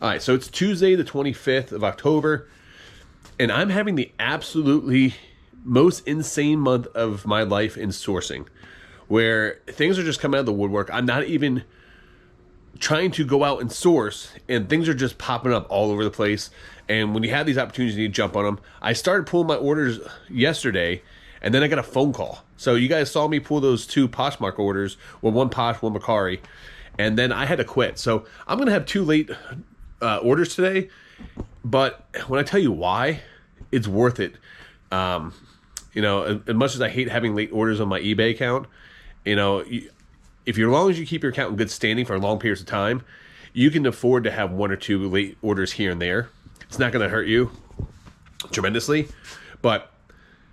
All right, so it's Tuesday, the 25th of October, and I'm having the absolutely most insane month of my life in sourcing, where things are just coming out of the woodwork. I'm not even trying to go out and source, and things are just popping up all over the place. And when you have these opportunities, you need to jump on them. I started pulling my orders yesterday, and then I got a phone call. So you guys saw me pull those 2 Poshmark orders, well, 1 Posh, 1 Macari, and then I had to quit. So I'm going to have 2 late orders today, but when I tell you why, it's worth it. You know, as much as I hate having late orders on my eBay account, you know, if you're, as long as you keep your account in good standing for long periods of time, you can afford to have 1 or 2 late orders here and there. It's not going to hurt you tremendously. But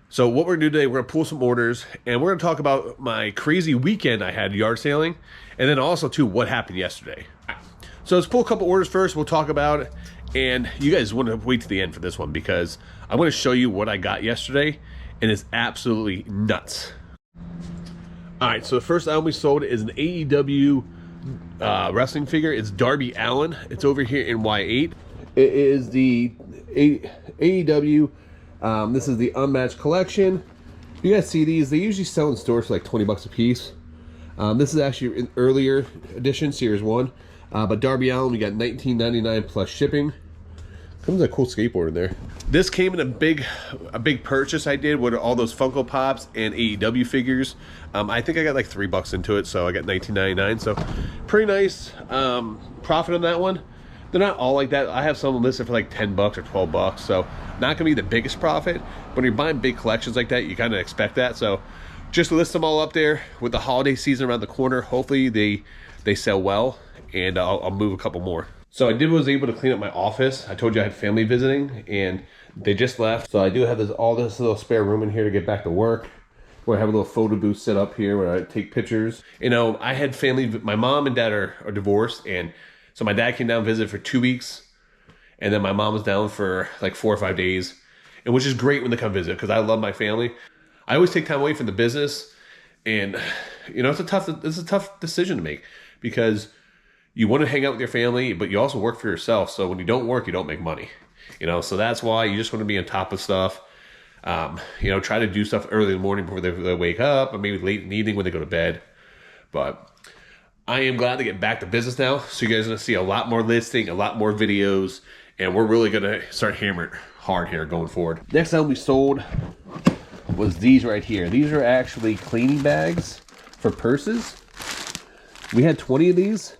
so what we're going to do today, we're going to pull some orders, and we're going to talk about my crazy weekend I had yard sailing, and then also too what happened yesterday. So let's pull a couple orders first. We'll talk about it, and you guys want to wait to the end for this one because I'm going to show you what I got yesterday, and it's absolutely nuts. All right, so the first item we sold is an AEW wrestling figure. It's Darby Allin. It's over here in Y8. It is the AEW. This is the Unmatched Collection. You guys see these? They usually sell in stores for like 20 bucks a piece. This is actually an earlier edition, Series 1. But Darby Allin, we got $19.99 plus shipping. Comes with a cool skateboard in there. This came in a big purchase I did with all those Funko Pops and AEW figures. I think I got like $3 into it, so I got $19.99. So pretty nice profit on that one. They're not all like that. I have some listed for like 10 bucks or 12 bucks, so not gonna be the biggest profit. But when you're buying big collections like that, you kind of expect that. So just list them all up there. With the holiday season around the corner, hopefully they sell well, and I'll move a couple more. So I was able to clean up my office. I told you I had family visiting, and they just left. So I do have all this little spare room in here to get back to work. Where I have a little photo booth set up here where I take pictures. You know, I had family. My mom and dad are divorced, and so my dad came down and visited for 2 weeks, and then my mom was down for like 4 or 5 days, and which is great when they come visit because I love my family. I always take time away from the business, and you know it's a tough decision to make because you want to hang out with your family, but you also work for yourself. So when you don't work, you don't make money. You know, so that's why you just want to be on top of stuff. You know, try to do stuff early in the morning before they wake up, or maybe late in the evening when they go to bed. But I am glad to get back to business now. So you guys are going to see a lot more listing, a lot more videos, and we're really going to start hammering hard here going forward. Next item we sold was these right here. These are actually cleaning bags for purses. We had 20 of these.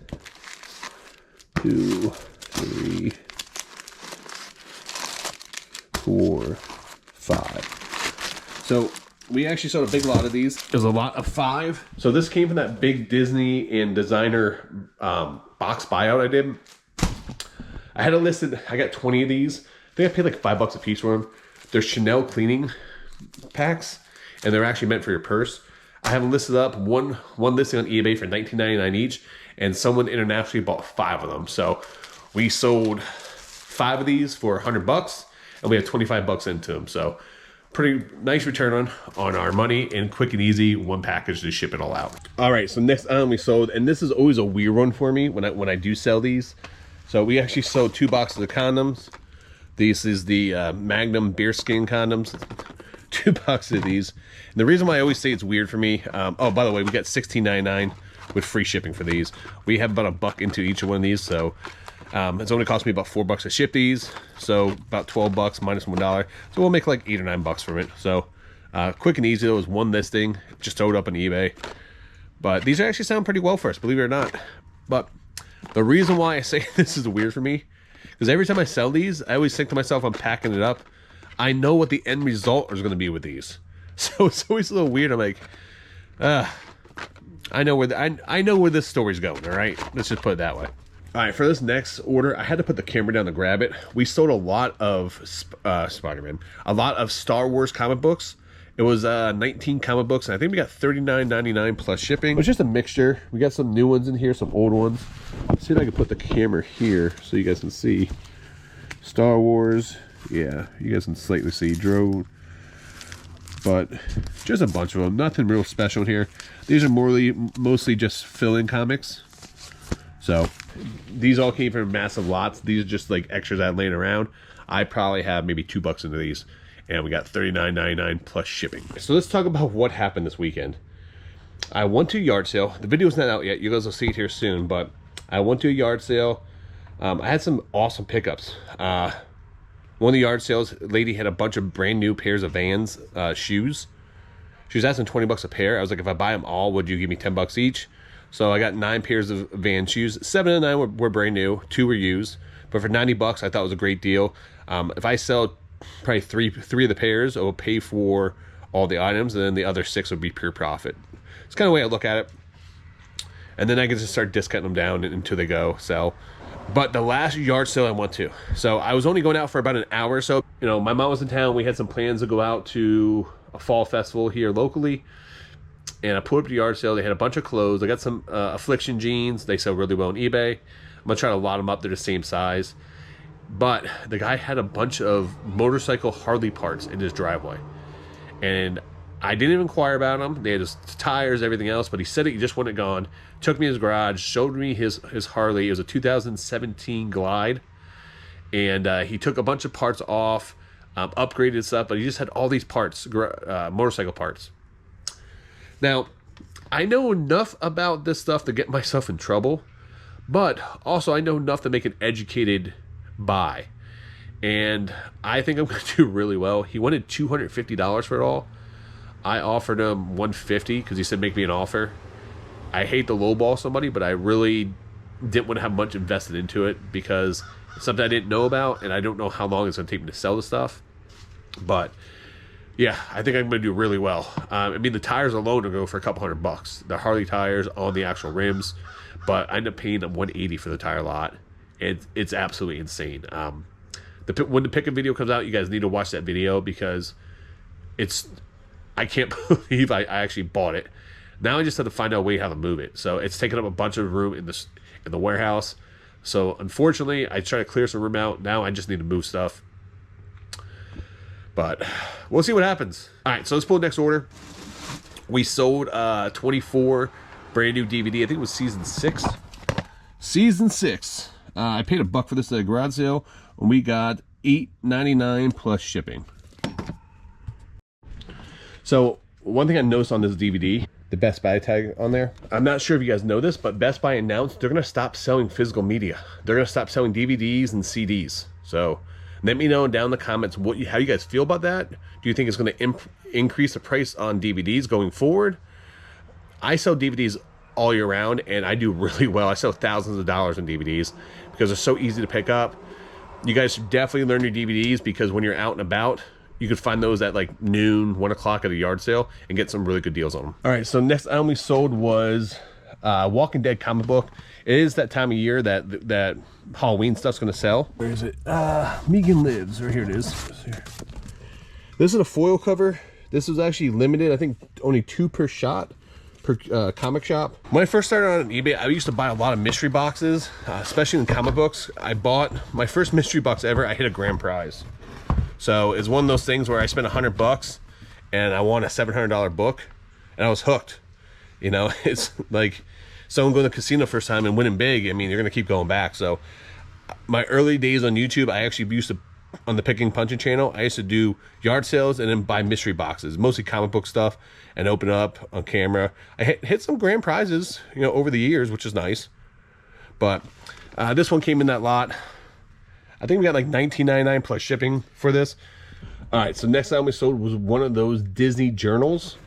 2, 3, 4, 5. So we actually sold a big lot of these. There's a lot of 5. So this came from that big Disney and designer box buyout I did. I had it listed. I got 20 of these. I think I paid like $5 a piece for them. They're Chanel cleaning packs, and they're actually meant for your purse. I have listed up one listing on eBay for $19.99 each, and someone internationally bought 5 of them. So we sold 5 of these for $100, and we have 25 bucks into them. So pretty nice return on our money, and quick and easy, one package to ship it all out. All right, so next item we sold, and this is always a weird one for me when I do sell these. So we actually sold 2 boxes of condoms. This is the Magnum bearskin condoms. 2 boxes of these. And the reason why I always say it's weird for me, oh, by the way, we got $16.99 with free shipping for these. We have about $1 into each one of these, so it's only cost me about $4 to ship these, so about $12 minus $1. So we'll make like $8 or $9 from it. So quick and easy. There was one listing, just throw it up on eBay. But these actually sound pretty well for us, believe it or not. But the reason why I say this is weird for me, because every time I sell these, I always think to myself, I'm packing it up. I know what the end result is going to be with these. So it's always a little weird. I'm like, I know where this story's going, all right? Let's just put it that way. All right, for this next order, I had to put the camera down to grab it. We sold a lot of Spider-Man, a lot of Star Wars comic books. It was 19 comic books, and I think we got $39.99 plus shipping. It was just a mixture. We got some new ones in here, some old ones. Let's see if I can put the camera here so you guys can see. Star Wars, yeah, you guys can slightly see drone. But just a bunch of them, nothing real special in here. These are mostly just fill-in comics. So these all came from massive lots. These are just like extras I had laying around. I probably have maybe $2 into these, and we got $39.99 plus shipping. So let's talk about what happened this weekend. I went to a yard sale. The video's not out yet. You guys will see it here soon, but I went to a yard sale. I had some awesome pickups. One of the yard sales, lady had a bunch of brand new pairs of Vans shoes. She was asking $20 a pair. I was like, if I buy them all, would you give me $10 each? So I got 9 pairs of Vans shoes. 7 of 9 were brand new. 2 were used. But for $90, I thought it was a great deal. If I sell probably three of the pairs, it will pay for all the items, and then the other 6 would be pure profit. It's kind of the way I look at it. And then I can just start discounting them down until they go sell. But the last yard sale I went to, so I was only going out for about an hour or so. You know, my mom was in town. We had some plans to go out to a fall festival here locally. And I pulled up the yard sale. They had a bunch of clothes. I got some Affliction jeans. They sell really well on eBay. I'm going to try to lot them up. They're the same size. But the guy had a bunch of motorcycle Harley parts in his driveway. And I didn't even inquire about them. They had his tires, everything else. But he said he just wanted it gone. Took me to his garage, showed me his Harley. It was a 2017 Glide. And he took a bunch of parts off, upgraded stuff. But he just had all these parts, motorcycle parts. Now, I know enough about this stuff to get myself in trouble. But also I know enough to make an educated buy. And I think I'm going to do really well. He wanted $250 for it all. I offered him $150 because he said make me an offer. I hate to lowball somebody, but I really didn't want to have much invested into it because it's something I didn't know about, and I don't know how long it's going to take me to sell the stuff. But yeah, I think I'm going to do really well. I mean, the tires alone will go for a couple $100. The Harley tires on the actual rims, but I end up paying them $180 for the tire lot. It's absolutely insane. When the pickup video comes out, you guys need to watch that video because I can't believe I actually bought it. Now I just have to find out a way how to move it. So it's taking up a bunch of room in the warehouse. So unfortunately, I try to clear some room out. Now I just need to move stuff. But we'll see what happens. All right, so let's pull the next order. We sold 24 brand new DVD. I think it was season 6. Season 6. I paid $1 for this at a garage sale, and we got $8.99 plus shipping. So one thing I noticed on this DVD, the Best Buy tag on there, I'm not sure if you guys know this, but Best Buy announced they're going to stop selling physical media. They're going to stop selling DVDs and CDs. So let me know down in the comments how you guys feel about that. Do you think it's going to increase the price on DVDs going forward? I sell DVDs all year round, and I do really well. I sell thousands of dollars in DVDs because they're so easy to pick up. You guys should definitely learn your DVDs because when you're out and about, you could find those at like noon, 1 o'clock at a yard sale and get some really good deals on them. All right, so next item we sold was Walking Dead comic book. It is that time of year that Halloween stuff's going to sell. Where is it? Megan Lives. Or here it is. This is a foil cover. This was actually limited. I think only 2 per shot per comic shop. When I first started on eBay, I used to buy a lot of mystery boxes, especially in comic books. I bought my first mystery box ever. I hit a grand prize. So it's one of those things where I spent $100 and I won a $700 book and I was hooked. You know, it's like someone going to the casino first time and winning big. I mean, you're going to keep going back. So my early days on YouTube, I actually used to, on the Picking Punching channel, I used to do yard sales and then buy mystery boxes, mostly comic book stuff, and open it up on camera. I hit some grand prizes, you know, over the years, which is nice. But this one came in that lot. I think we got like $19.99 plus shipping for this. All right, so next time we sold was one of those Disney journals.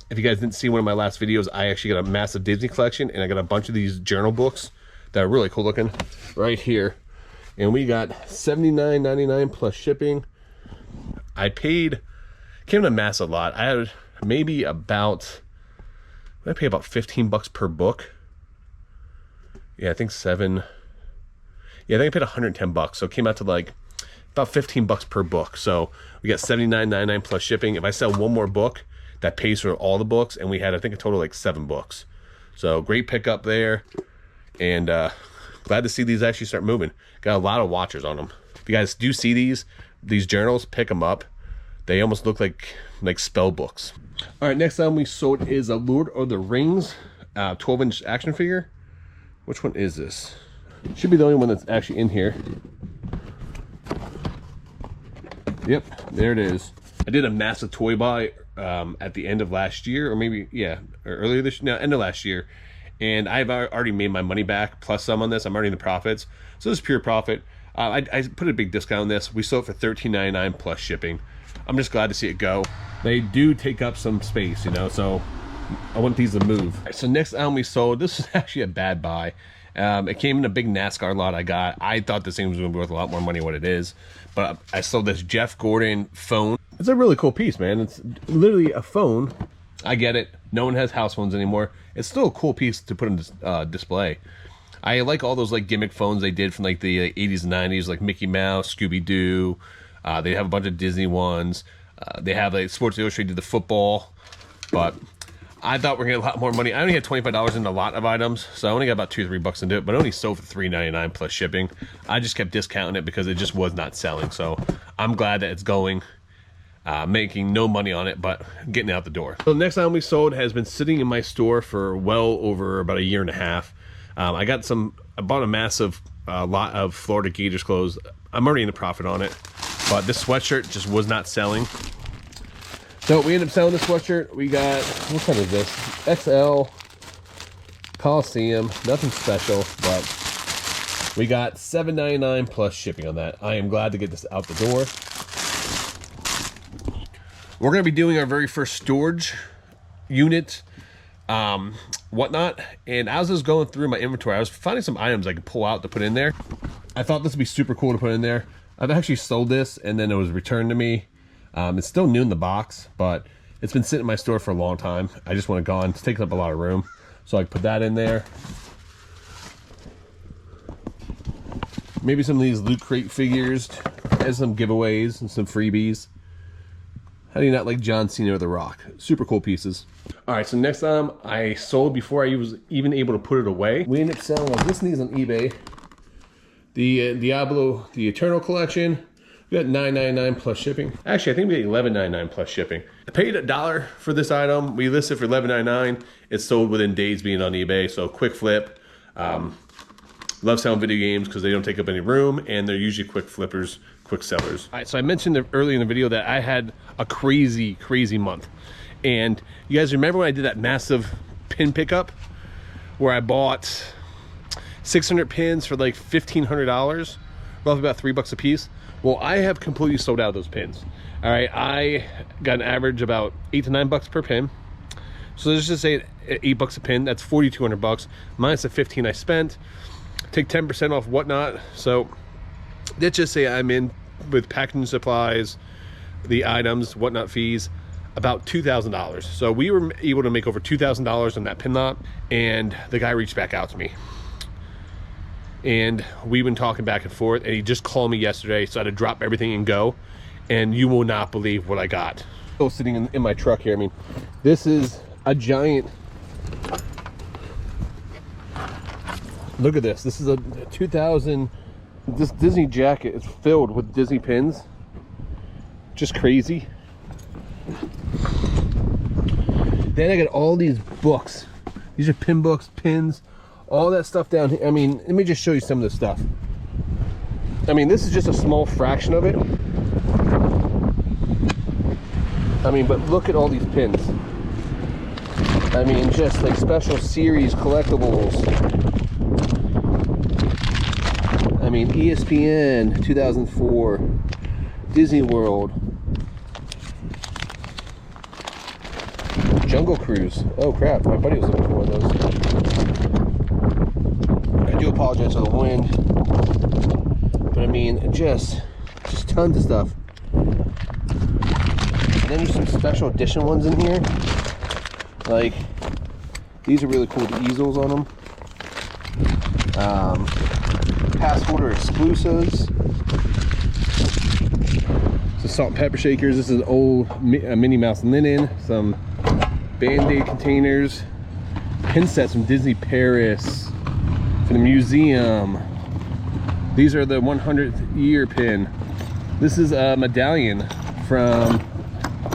If you guys didn't see one of my last videos, I actually got a massive Disney collection, and I got a bunch of these journal books that are really cool looking right here. And we got $79.99 plus shipping. I paid, came to a massive lot. I had maybe about, I pay about $15 per book. Yeah, I think 7. Yeah, I think I paid $110, so it came out to like about $15 per book. So we got $79.99 plus shipping. If I sell one more book, that pays for all the books, and we had, I think, a total of like 7 books. So great pickup there, and glad to see these actually start moving. Got a lot of watchers on them. If you guys do see these journals, pick them up. They almost look like spell books. All right, next item we sold is a Lord of the Rings 12-inch action figure. Which one is this? Should be the only one that's actually in here. Yep, there it is. I did a massive toy buy at the end of last year, or maybe, yeah, or earlier this, no, end of last year. And I've already made my money back, plus some on this. I'm already in the profits. So this is pure profit. I put a big discount on this. We sold it for $13.99 plus shipping. I'm just glad to see it go. They do take up some space, you know, so I want these to move. Right, so next item we sold, this is actually a bad buy. It came in a big NASCAR lot I got. I thought this thing was going to be worth a lot more money than what it is. But I sold this Jeff Gordon phone. It's a really cool piece, man. It's literally a phone. I get it. No one has house phones anymore. It's still a cool piece to put on display. I like all those like gimmick phones they did from like the 80s and 90s, like Mickey Mouse, Scooby-Doo. They have a bunch of Disney ones. They have like Sports Illustrated did the football. But I thought we were going to get a lot more money. I only had $25 in a lot of items, so I only got about $2 or $3 into it, but I only sold for $3.99 plus shipping. I just kept discounting it because it just was not selling. So I'm glad that it's going, making no money on it, but getting out the door. So the next item we sold has been sitting in my store for well over about a year and a half. I bought a massive lot of Florida Gators clothes. I'm already in the profit on it, but this sweatshirt just was not selling. So we ended up selling the sweatshirt. We got, what kind is this? XL Coliseum, nothing special, but we got $7.99 plus shipping on that. I am glad to get this out the door. We're gonna be doing our very first storage unit, whatnot. And as I was going through my inventory, I was finding some items I could pull out to put in there. I thought this would be super cool to put in there. I've actually sold this and then it was returned to me. It's still new in the box, but it's been sitting in my store for a long time. I just want it gone. It's taking up a lot of room. So I can put that in there. Maybe some of these Loot Crate figures as some giveaways and some freebies. How do you not like John Cena or The Rock? Super cool pieces. All right, so next time I sold before I was even able to put it away. We ended up selling, I was listing these on eBay. The Diablo, the Eternal Collection. We got $9.99 plus shipping. Actually, I think we got $11.99 plus shipping. I paid $1 for this item. We listed for $11.99. It's sold within days being on eBay, so quick flip. Love selling video games because they don't take up any room, and they're usually quick flippers, quick sellers. All right, so I mentioned earlier in the video that I had a crazy, crazy month. And you guys remember when I did that massive pin pickup where I bought 600 pins for like $1,500, roughly about $3 a piece? Well, I have completely sold out of those pins. All right, I got an average about $8 to $9 per pin. So let's just say $8 a pin. That's $4,200 minus the $15 I spent. Take 10% off whatnot. So let's just say I'm in with packaging supplies, the items, whatnot fees, about $2,000. So we were able to make over $2,000 on that pin lot, and the guy reached back out to me. And we've been talking back and forth, and he just called me yesterday, so I had to drop everything and go. And you will not believe what I got. Still sitting in my truck here. I mean, this is a giant. Look at this. This is a 2000. This Disney jacket is filled with Disney pins. Just crazy. Then I got all these books. These are pin books, pins. All that stuff down here. I mean, let me just show you some of this stuff. I mean, this is just a small fraction of it. I mean, but look at all these pins. I mean, just like special series collectibles. I mean, ESPN 2004, Disney World, Jungle Cruise. Oh crap, my buddy was looking for one of those. I do apologize for the wind, but I mean, just tons of stuff. And then there's some special edition ones in here. Like, these are really cool, the easels on them. Pass holder exclusives. Some salt and pepper shakers. This is old Minnie Mouse linen. Some Band-Aid containers. Pin sets from Disney Paris. For the museum. These are the 100th year pin. This is a medallion from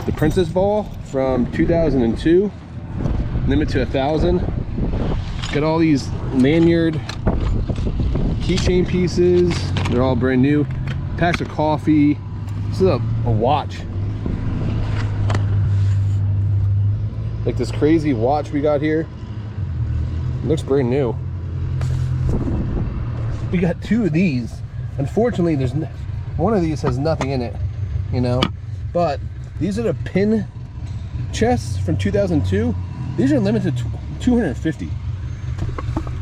the Princess Ball from 2002. Limit to 1,000. Got all these lanyard, keychain pieces. They're all brand new. Packs of coffee. This is a watch. Like this crazy watch we got here. It looks brand new. We got 2 of these. Unfortunately, one of these has nothing in it, you know. But these are the pin chests from 2002. These are limited to 250.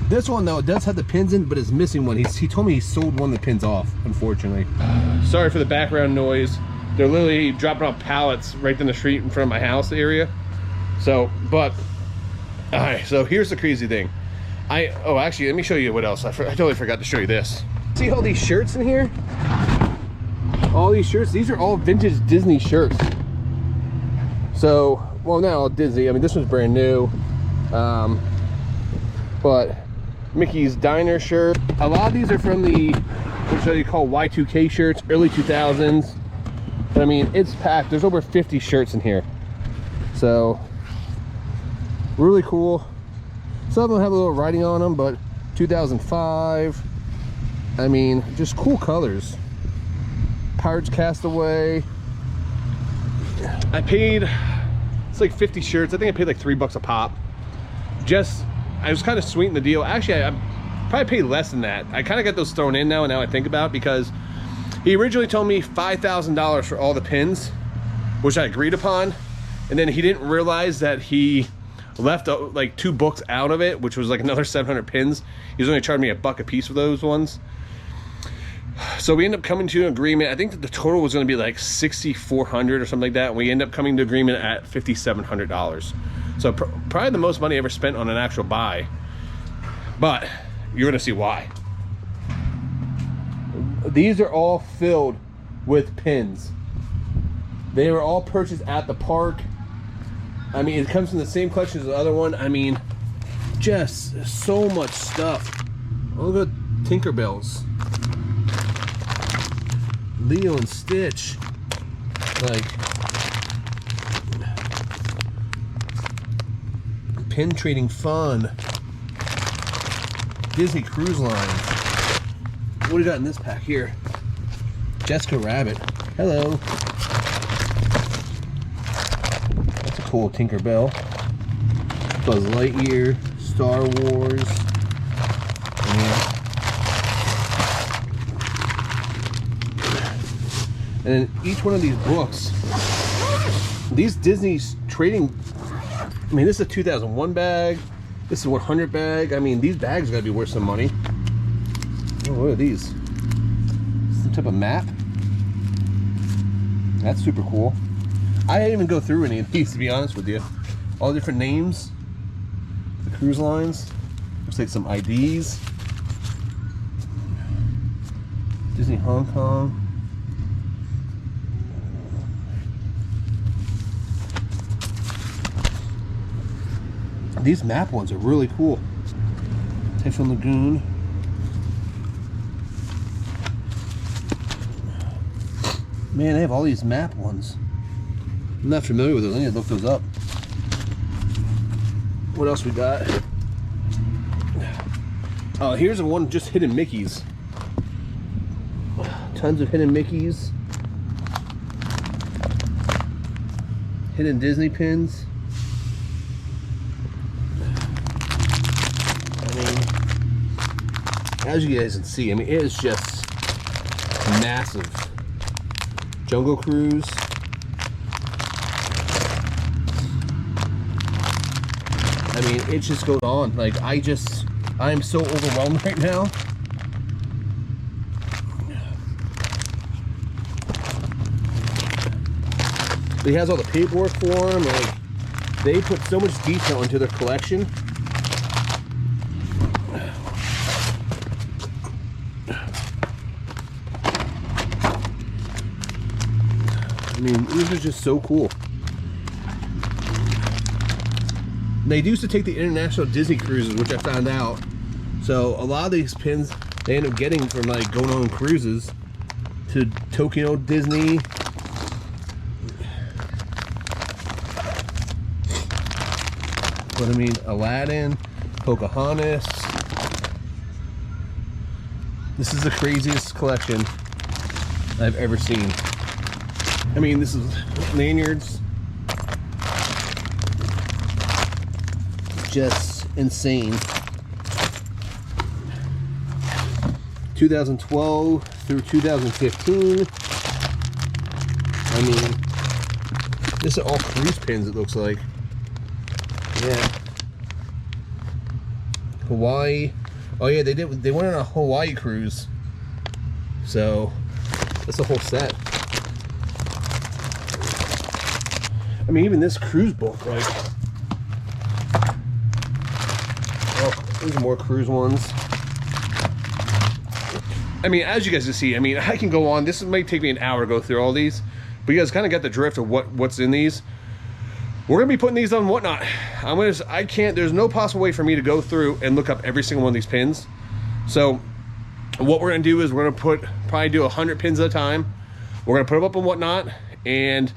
This one though, it does have the pins in, but it's missing one. He told me he sold one of the pins off, unfortunately. Sorry for the background noise. They're literally dropping off pallets right down the street in front of my house area. So, but, all right, so here's the crazy thing. Oh, actually, let me show you what else. I totally forgot to show you this. See all these shirts in here? All these shirts, these are all vintage Disney shirts. So, well, not all Disney. I mean, this one's brand new. But Mickey's Diner shirt. A lot of these are from the, what you call Y2K shirts, early 2000s. But I mean, it's packed. There's over 50 shirts in here. So, really cool. Some of them have a little writing on them, but 2005. I mean, just cool colors. Pirates Castaway. I paid, it's like 50 shirts. I think I paid like $3 a pop. I was kind of sweetening the deal. Actually, I probably paid less than that. I kind of got those thrown in now, and now I think about it, because he originally told me $5,000 for all the pins, which I agreed upon. And then he didn't realize that he left like 2 books out of it, which was like another 700 pins. He was only charging me $1 a piece for those ones. So we ended up coming to an agreement. I think that the total was going to be like $6,400 or something like that. And we ended up coming to agreement at $5,700. So probably the most money I ever spent on an actual buy. But you're going to see why. These are all filled with pins. They were all purchased at the park. I mean, it comes from the same collection as the other one. I mean, just so much stuff. Look at Tinkerbells. Leo and Stitch. Like, pin trading fun. Disney Cruise Line. What do we got in this pack here? Jessica Rabbit. Hello. That's a cool Tinkerbell. Buzz Lightyear. Star Wars. And then each one of these books, these Disney's trading, I mean, this is a 2001 bag, this is a 100 bag. I mean, these bags gotta be worth some money. Oh, what are these? Some type of map. That's super cool. I didn't even go through any of these, to be honest with you. All the different names, the cruise lines. Looks like some IDs. Disney Hong Kong. These map ones are really cool. Typhoon Lagoon. Man, they have all these map ones. I'm not familiar with those. I need to look those up. What else we got? Oh, here's one just hidden Mickeys. Tons of hidden Mickeys. Hidden Disney pins. As you guys can see, I mean, it is just massive. Jungle Cruise. I mean, it just goes on. Like, I'm so overwhelmed right now. He has all the paperwork for them. Like, they put so much detail into their collection. I mean, these are just so cool. They used to take the international Disney cruises, which I found out. So a lot of these pins they end up getting from like going on cruises to Tokyo Disney. But I mean, Aladdin, Pocahontas. This is the craziest collection I've ever seen. I mean, this is lanyards. Just insane. 2012 through 2015. I mean, this are all cruise pins, it looks like. Yeah. Hawaii. Oh yeah, they went on a Hawaii cruise. So that's a whole set. I mean, even this cruise book, like, oh, these are more cruise ones. I mean, as you guys can see, I mean, I can go on. This might take me an hour to go through all these, but you guys kind of got the drift of what's in these. We're gonna be putting these on Whatnot. I can't, there's no possible way for me to go through and look up every single one of these pins. So what we're gonna do is we're gonna probably do 100 pins at a time. We're gonna put them up on Whatnot, and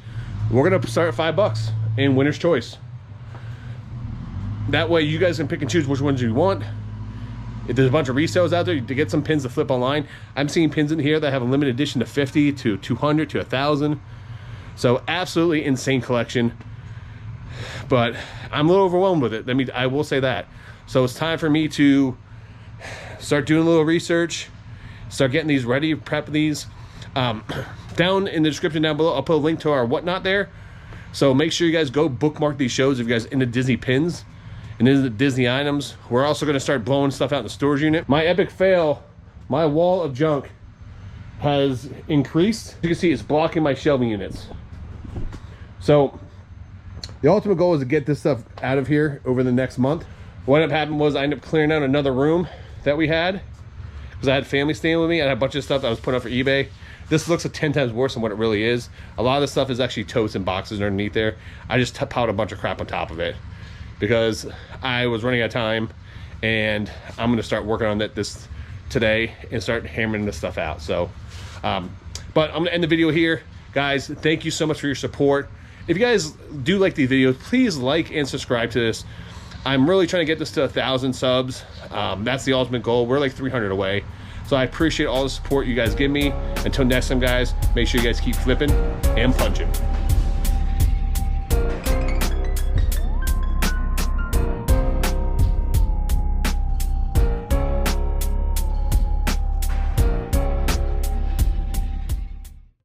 we're gonna start at $5 in winner's choice. That way you guys can pick and choose which ones you want. If there's a bunch of resales out there to get some pins to flip online, I'm seeing pins in here that have a limited edition to 50 to 200 to 1,000. So absolutely insane collection. But I'm a little overwhelmed with it. I mean, I will say that. So it's time for me to start doing a little research, start getting these ready, prep these. Down in the description down below, I'll put a link to our Whatnot there. So make sure you guys go bookmark these shows if you guys into Disney pins and into the Disney items. We're also going to start blowing stuff out in the storage unit. My epic fail, my wall of junk has increased. You can see it's blocking my shelving units. So the ultimate goal is to get this stuff out of here over the next month. What ended up happening was I ended up clearing out another room that we had because I had family staying with me. I had a bunch of stuff that I was putting up for eBay. This looks 10 times worse than what it really is. A lot of the stuff is actually totes and boxes underneath there. I just piled a bunch of crap on top of it because I was running out of time, and I'm gonna start working on this today and start hammering this stuff out. So, but I'm gonna end the video here. Guys, thank you so much for your support. If you guys do like these videos, please like and subscribe to this. I'm really trying to get this to 1,000 subs. That's the ultimate goal. We're like 300 away. So I appreciate all the support you guys give me. Until next time, guys, make sure you guys keep flipping and punching.